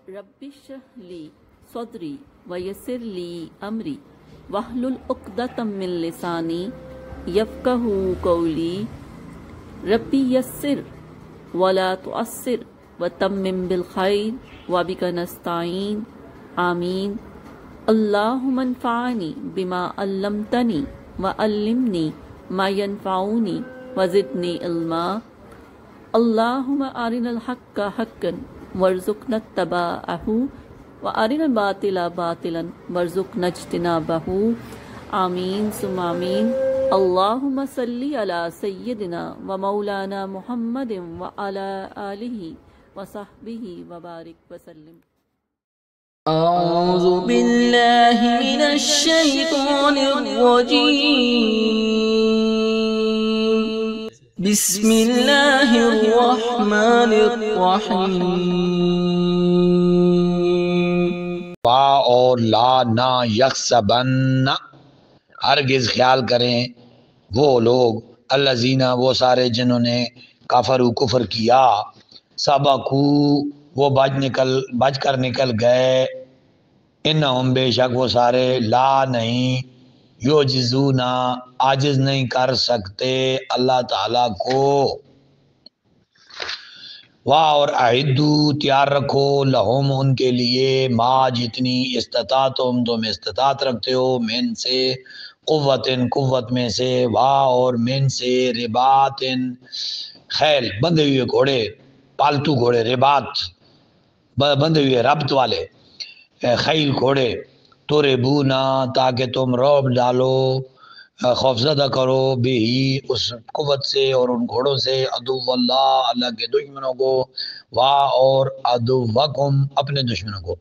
رب اشرح لی صدری ویسر لی امری واحلل عقدۃ من لسانی یفقہوا قولی ربی یسر ولا تعسر وتمم بالخیر وبک نستعین آمین۔ اللہم انفعنی بما علمتنی وعلمنی ما ینفعنی وزدنی علما۔ اللہم ارنا الحق حقا وارزقنا اتباعہ وارنا الباطل باطلا وارزقنا اجتنابہ، آمین ثم آمین۔ اللہم صلی علی سیدنا و مولانا محمد وعلی آلہ وصحبہ وبارک وسلم۔ اعوذ باللہ من الشیطان الرجیم، بسم اللہ الرحمن الرحیم۔ وا اور لا نہ یحسبن، ہرگز خیال کریں وہ لوگ، الذین وہ سارے جنہوں نے کفروا کفر کیا، سبقو وہ بچ کر نکل گئے، انہم بے شک وہ سارے، لا نہیں، یعجزون عاجز نہیں کر سکتے اللہ تعالیٰ کو۔ واہ اور اعدو تیار رکھو، لہم ان کے لیے، ما جتنی استطاعتم تم استطاعت رکھتے ہو، من سے قوتن قوت میں سے، واہ اور من سے رباطن خیل بندھے ہوئے گھوڑے، پالتو گھوڑے، رباط بندھے ہوئے ربط والے خیل گھوڑے، تو ربونا تاکہ تم رعب ڈالو، خوفزدہ کرو، بھی اس قوت سے اور ان گھوڑوں سے، عدو اللہ اللہ کے دشمنوں کو، واہ اور عدوکم اپنے دشمنوں کو،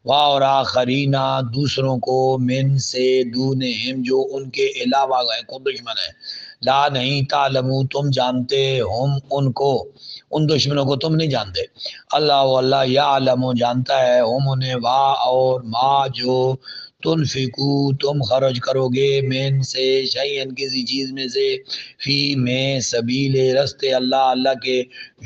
واہ اور آخرین دوسروں کو، من سے دونہم جو ان کے علاوہ گئے کو دشمن ہے، لا نہیں تعلمو تم جانتے، ہم ان کو ان دشمنوں کو تم نہیں جانتے، اللہ یعلم جانتا ہے، ہم انہیں، واہ اور ما جو تنفقو تم خرچ کرو گے، من سے شیئن کسی چیز میں سے، فی میں سبیل رستے اللہ کے،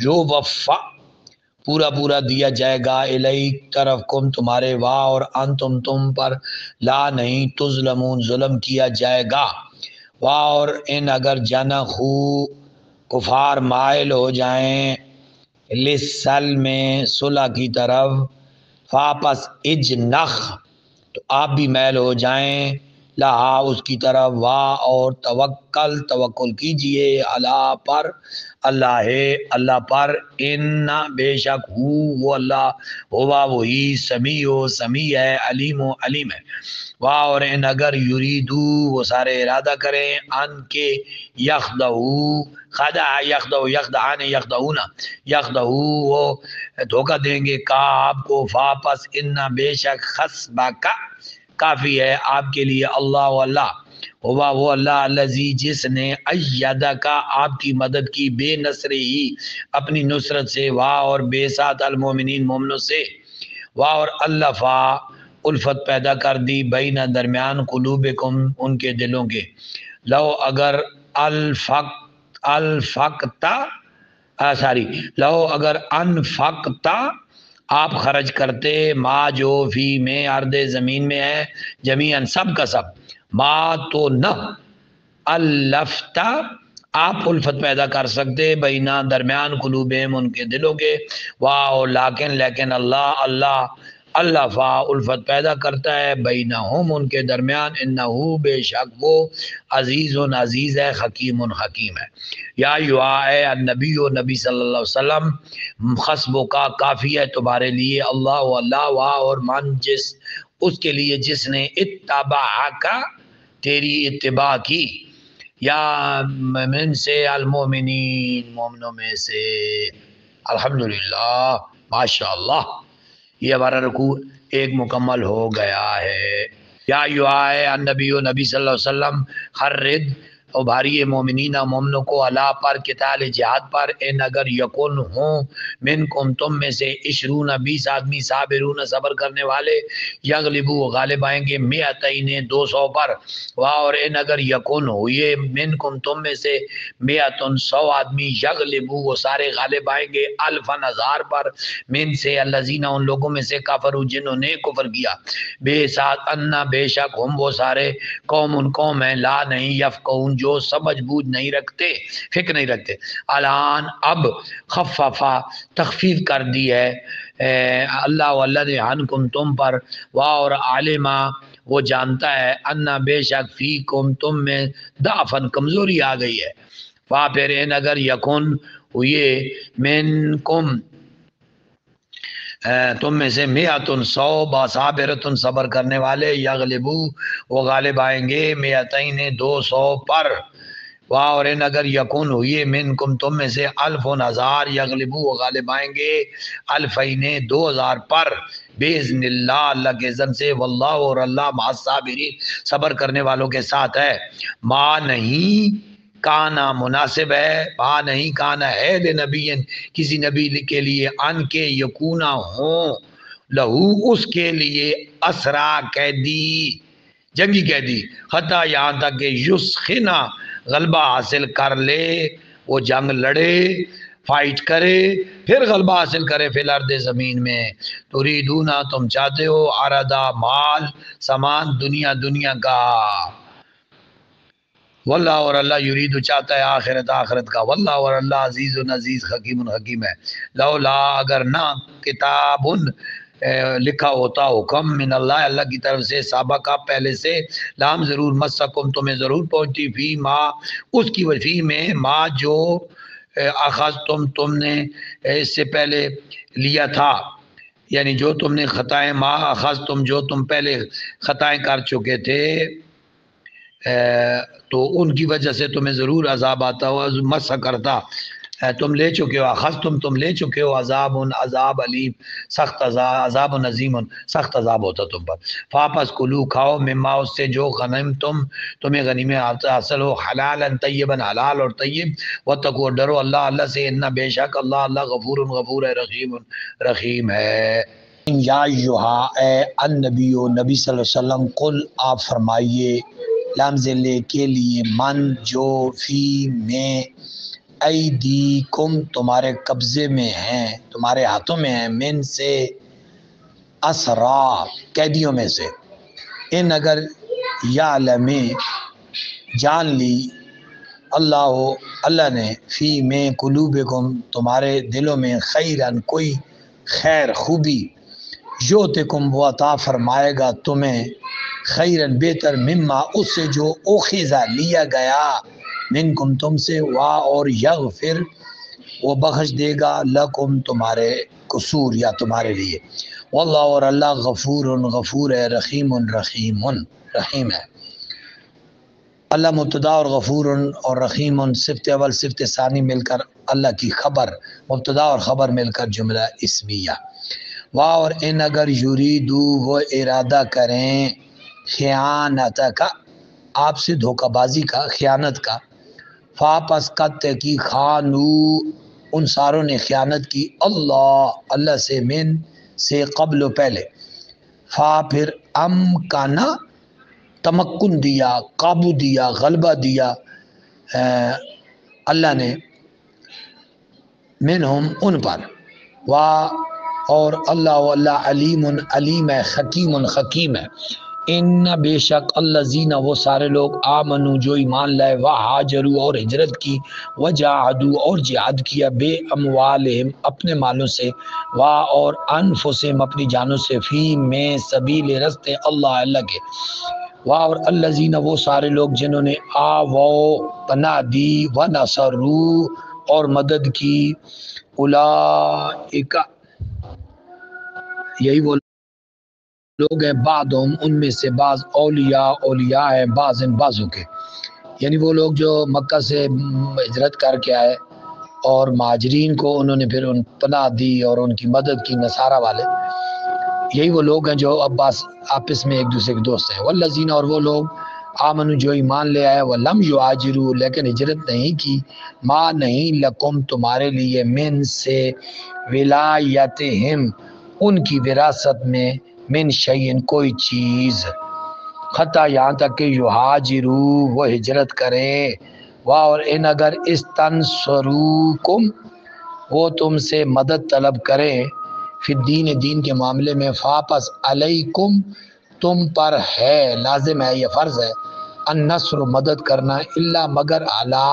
جو وفا پورا دیا جائے گا، الیک طرف کم تمہارے، واہ اور انتم تم پر، لا نہیں تظلمون ظلم کیا جائے گا، واہ اور ان اگر جنخو کفار مائل ہو جائیں، لسلم میں صلح کی طرف، فاپس اجنخ تو آپ بھی میل ہو جائیں، لہا اس کی طرف، واہ اور توکل کیجئے، اللہ پر اللہ ہے اللہ پر، ان بے شک ہو وہ اللہ، ہوا وہی، سمیع ہے، علیم ہے، واہ اور ان اگر یریدو وہ سارے ارادہ کریں، ان کے یخدعو خدع یخدعون وہ دھوکہ دیں گے کا آپ کو، فاپس ان بے شک حسبک کافی ہے آپ کے لیے، اللہ ہوا وہ اللہ، الذی جس نے ایدک آپ کی مدد کی، بے نصر ہی اپنی نصرت سے، واہ اور بے ساتھ المومنین مومنوں سے، واہ اور الفا الفت پیدا کر دی، بین درمیان، قلوبکم ان کے دلوں کے، لو اگر لو اگر انفقتا آپ خرچ کرتے، ما جو فی میں ارض زمین میں ہے، جمیعاً سب کا سب، ما تو نہ، الفتا آپ الفت پیدا کر سکتے، بینا درمیان، قلوبہم ان کے دلوں کے، واہ لیکن اللہ فا الفت پیدا کرتا ہے، بینہم ان کے درمیان، انہو بے شک وہ، عزیز ہے، حکیم ہے۔ یا اے النبی و نبی صلی اللہ علیہ وسلم، خصبوں کا کافی ہے تمہارے لیے، اللہ واہ اور من جس اس کے لیے جس نے اتباع کا تیری اتباع کی، یا من سے المومنین مومنوں میں سے، الحمدللہ ماشاءاللہ۔ یہ ہمارا رکوع ایک مکمل ہو گیا ہے۔ یا النبی و نبی صلی اللہ علیہ وسلم، حرد ابھاریے مومنین مومنوں کو اللہ پر قتال جہاد پر ان اگر یکن ہوں منکم تم میں سے 20 20 آدمی صابرون صبر کرنے والے یغلبو وہ غالب آئیں گے 200 200 پر اور ان اگر یکن ہوئے منکم تم میں سے 100 آدمی یغلبو وہ سارے غالب آئیں گے 1000 پر من سے الذین ان لوگوں میں سے کافروا جنہوں نے کفر کیا بے ساتھ انا بے شک ہم وہ سارے قوم ہیں لا نہیں یفقہون جو سمجھ بوجھ نہیں رکھتے فکر نہیں رکھتے الان اب خففا تخفیف کر دی ہے اللہ نے عنکم تم پر اور عالمہ وہ جانتا ہے انا بے شک فیکم تم میں ضعفن کمزوری آ گئی ہے پھر ان اگر یکن ہوئے منکم تم میں سے 100 باصابرتن صبر کرنے والے یغلبو وہ غالب آئیں گے 200 پر اور ان اگر یکن ہوئے منکم تم میں سے 1000 یغلبو وہ غالب آئیں گے 2000 پر باذن اللہ اللہ کے اذن سے واللہ اور اللہ مع الصابرین صبر کرنے والوں کے ساتھ ہے ما نہیں کانا مناسب ہے با نہیں کانا ہے نبی کسی نبی کے لیے ان کے یکونا ہوں لہو اس کے لیے اسرا قیدی جنگی قیدی حتیٰ یہاں تک کہ یسخنا غلبہ حاصل کر لے وہ جنگ لڑے فائٹ کرے پھر غلبہ حاصل کرے فی الارض زمین میں تریدونا تم چاہتے ہو عرضا مال سامان دنیا کا واللہ اور اللہ یرید چاہتا ہے آخرت کا واللہ اور اللہ عزیز و عزیز حکیم ہے لولا اگر نہ کتاب لکھا ہوتا حکم من اللہ کی طرف سے سابقہ پہلے سے لام ضرور مسکم تمہیں ضرور پہنچتی فی ما اس کی وفی میں ما جو اخذ تم نے اس سے پہلے لیا تھا یعنی جو تم نے خطائیں ما اخذ تم جو تم پہلے خطائیں کر چکے تھے تو ان کی وجہ سے تمہیں ضرور عذاب آتا ہوا مسح کرتا تم لے چکے ہو اخذ تم لے چکے ہو عذاب علیم سخت عذاب عظیم سخت عذاب ہوتا تم پر فاپس کلو کھاؤ مما اس سے جو غنم تمہیں غنیمت حاصل ہو حلالا طیبا حلال اور طیب واتقوا ڈرو اللہ سے ان بے شک اللہ غفور ہے رحیم ہے یا ایھا اے النبی نبی صلی اللہ علیہ وسلم قل آپ فرمائیے لمز لے کے لیے من جو فی میں ایدیکم تمہارے قبضے میں ہیں تمہارے ہاتھوں میں ہیں من سے اسرا قیدیوں میں سے ان اگر یعلم جان لی اللہ نے فی میں قلوبکم تمہارے دلوں میں خیرن کوئی خیر خوبی یؤتکم وہ عطا فرمائے گا تمہیں خیرن بہتر مما اس سے جو اوخذا لیا گیا منکم تم سے وا اور یغفر وہ بخش دے گا لکم تمہارے قصور یا تمہارے لیے واللہ اور اللہ غفور ہے رحیم ہے اللہ مبتدا اور غفور اور رحیم صفت اول صفت ثانی مل کر اللہ کی خبر مبتدا اور خبر مل کر جملہ اسمیہ وا اور ان اگر یریدو وہ ارادہ کریں خیانت کا آپ سے دھوکہ بازی کا خیانت کا فاپس قط کی خانو ان ساروں نے خیانت کی اللہ سے من سے قبل و پہلے فا پھر امکانہ تمکن دیا قابو دیا غلبہ دیا اللہ نے منہم ان پر وا اور اللہ علیم ہے حکیم ہے ان بے شک الذین وہ سارے لوگ آمنو جو ایمان لائے وہاجروا اور ہجرت کی وجاہدوا اور جہاد کیا بے اموالہم اپنے مالوں سے اور انفسہم اپنی جانوں سے فی میں سبیل رستے اللہ کے اور الذین وہ سارے لوگ جنہوں نے آوو پناہ دی ونصروا اور مدد کی اولئک یہی وہ لوگ ہیں بعضهم ان میں سے بعض اولیاء ہیں بعضوں کے یعنی وہ لوگ جو مکہ سے ہجرت کر کے آئے اور مہاجرین کو انہوں نے پھر ان پناہ دی اور ان کی مدد کی نصارہ والے یہی وہ لوگ ہیں جو آپس میں ایک دوسرے کے دوست ہیں والذین اور وہ لوگ آمنو جو ایمان لے آئے، ولم یہاجروا لیکن ہجرت نہیں کی، ما نہیں لکم تمہارے لیے، من سے، ولایتہم ان کی وراثت میں، من شیئن کوئی چیز، حتیٰ یہاں تک کہ یہاجروا وہ ہجرت کریں، اور ان اگر استنصروکم وہ تم سے مدد طلب کریں، فی الدین دین کے معاملے میں، فاپس علیکم تم پر ہے، لازم ہے، یہ فرض ہے، النصر مدد کرنا، الا مگر علی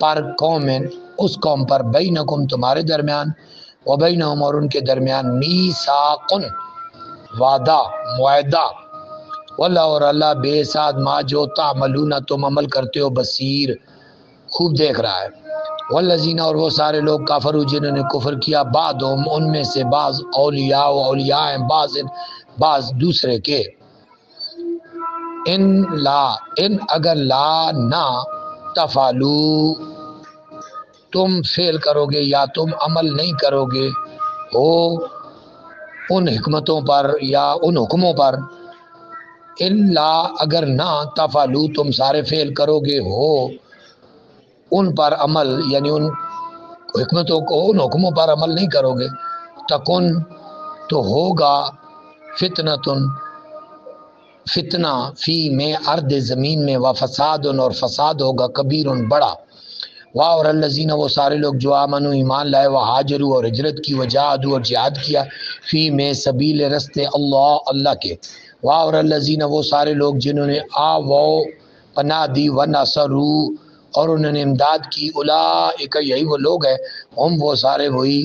پر قومن اس قوم پر، بینکم تمہارے درمیان، و بینہم اور ان کے درمیان، میثاق وعدہ معاہدہ، واللہ اور اللہ بے ساتھ ما جو تعملون تم عمل کرتے ہو بصیر خوب دیکھ رہا ہے، والذین اور وہ سارے لوگ کافروا جنہوں نے کفر کیا، بعضهم ان میں سے بعض، اولیاء و اولیاء ہیں بعض دوسرے کے، ان اگر لا نہ تفعلوا تم فعل کرو گے یا تم عمل نہیں کرو گے، ہو ان حکمتوں پر یا ان حکموں پر، الا اگر نہ تفعلوا تم سارے فعل کرو گے، ہو ان پر عمل یعنی ان حکمتوں کو، ان حکموں پر عمل نہیں کرو گے، تکن تو ہوگا، فتنہ فی میں ارض زمین میں، و فساد اور فساد ہوگا، کبیر بڑا، اور الذین وہ سارے لوگ جو آمنوا ایمان لائے، وہ ہاجروا اور ہجرت کی، وجاہدوا اور جہاد کیا، فی میں سبیل رستے اللہ کے، اور الذین وہ سارے لوگ جنہوں نے آووا پناہ دی، ونصروا اور انہوں نے امداد کی، اولئک یہی وہ لوگ ہیں، ہم وہ سارے وہی،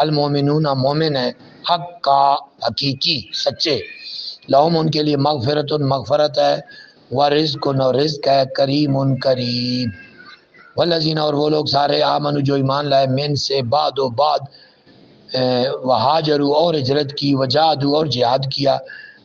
المومنون مومن ہیں، حق کا حقیقی سچے، لہم ان کے لیے مغفرت ہے، ورزق اور رزق ہے، کریم کریم، والذین اور وہ لوگ سارے آمنوا جو ایمان لائے، من سے بعد وہاجروا اور ہجرت کی، وجاہدوا اور جہاد کیا،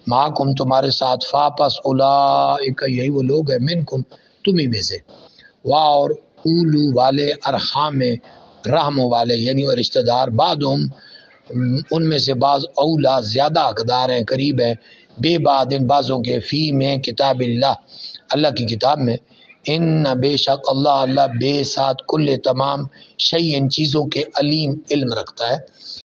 معکم تمہارے ساتھ، فاپس اولئک یہی وہ لوگ ہیں، منکم تمہیں میں سے، اور اولو والے ارحام رحم والے یعنی وہ رشتہ دار، بعضهم ان میں سے بعض، اولا زیادہ حقدار ہیں، قریب ہیں، بے بعد ان بعضوں کے، فی میں کتاب اللہ کی کتاب میں، ان بے شک اللہ بے ساتھ کل تمام شیء ان چیزوں کے علیم علم رکھتا ہے۔